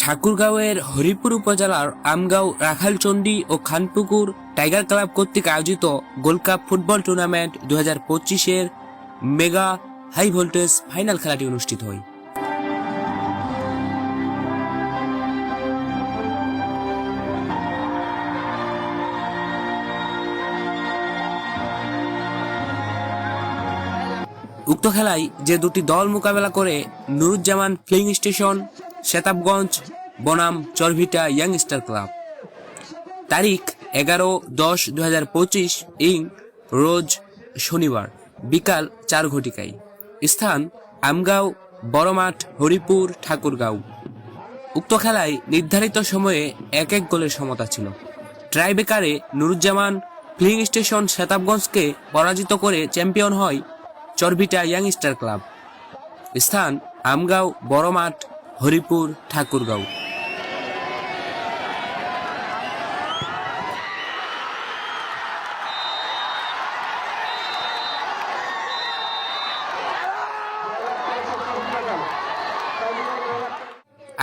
ঠাকুরগাঁওয়ের হরিপুর উপজেলার আমগাঁও, রাখালচন্ডী ও Khanpukur tiger club কর্তৃক আয়োজিত গোল্ড কাপ ফুটবল টুর্নামেন্ট 2025-এর মেগা হাই ভোল্টেজ ফাইনাল খেলাটি অনুষ্ঠিত হয়। উক্ত খেলায় যে দুটি দল মোকাবেলা করে নুরুজ্জামান ফিলিং স্টেশন, শেতাবগঞ্জ বনাম চরভিটা ইয়াং স্টার ক্লাব। তারিখ 11-10-2025 ইং রোজ শনিবার বিকাল 4 ঘটিকায়। স্থান আমগাঁও, বড়মাঠ, হরিপুর, ঠাকুরগাঁও। উক্ত খেলায় নির্ধারিত সময়ে 1-1 গোলের সমতা ছিল। ট্রাইবেকারে নুরুজ্জামান ফিলিং স্টেশন শেতাবগঞ্জকে পরাজিত করে চ্যাম্পিয়ন হয় চরভিটা ইয়াং স্টার ক্লাব। স্থান আমগাঁও, বড়মাঠ, হরিপুর, ঠাকুরগাঁও।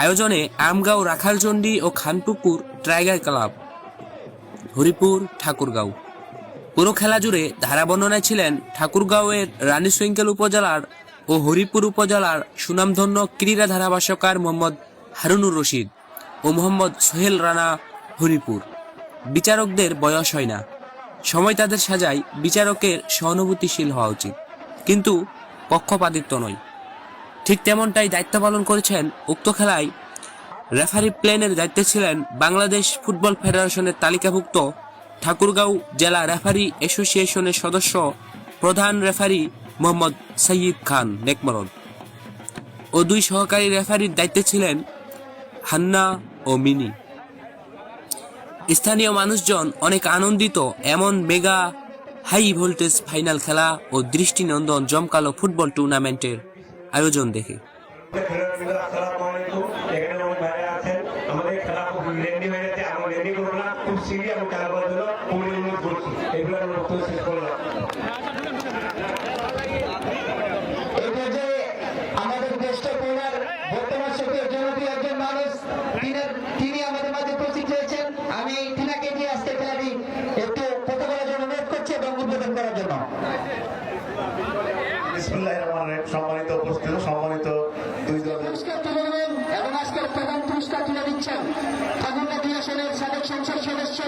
আয়োজনে আমগাঁও, রাখালচন্ডী ও খানপুকুর টাইগার ক্লাব, হরিপুর, ঠাকুরগাঁও। পুরো খেলা জুড়ে ধারা বর্ণনায় ছিলেন ঠাকুরগাঁওয়ের রানীশৃঙ্খল উপজেলার ও হরিপুর উপজেলার সুনামধন্য ক্রীড়া ধারাভাষ্যকার মোহাম্মদ হারুনুর রশিদ ও মোহাম্মদ সোহেল রানা। হরিপুর বিচারকদের বয়স হয় না, সময় তাদের সাজায় বিচারকের সহানুভূতিশীল হওয়া উচিত, কিন্তু পক্ষপাতিত্ব নয়। ঠিক তেমনটাই দায়িত্ব পালন করেছেন উক্ত খেলায়। রেফারি প্লেনের দায়িত্বে ছিলেন বাংলাদেশ ফুটবল ফেডারেশনের তালিকাভুক্ত ঠাকুরগাঁও জেলা রেফারি অ্যাসোসিয়েশনের সদস্য প্রধান রেফারি মোহাম্মদ সৈয়দ খান নেকমরদ ও 2 সহকারী রেফারির দায়িত্বে ছিলেন হান্না ও মিনি। স্থানীয় মানুষজন অনেক আনন্দিত এমন মেগা হাই ভোল্টেজ ফাইনাল খেলা ও দৃষ্টিনন্দন জমকালো ফুটবল টুর্নামেন্টের আয়োজন দেখে। আমাদের দেশটা বর্তমান সময়ের জনপ্রিয় একজন মানুষ, তিনি আমাদের মাঝে উপস্থিত হয়েছেন। আমি তিনাকে দিয়ে আজকে খেলাটি একটু কথা বলার জন্য অনুরোধ করছি এবং উদ্বোধন করার জন্য। সম্মানিত উপস্থিত, সম্মানিত পুরস্কার তুলে দেবেন এবং আজকের প্রধান পুরস্কার তুলে দিচ্ছেন ঠাকুরগাঁও আসনের সাবেক সংসদ সদস্য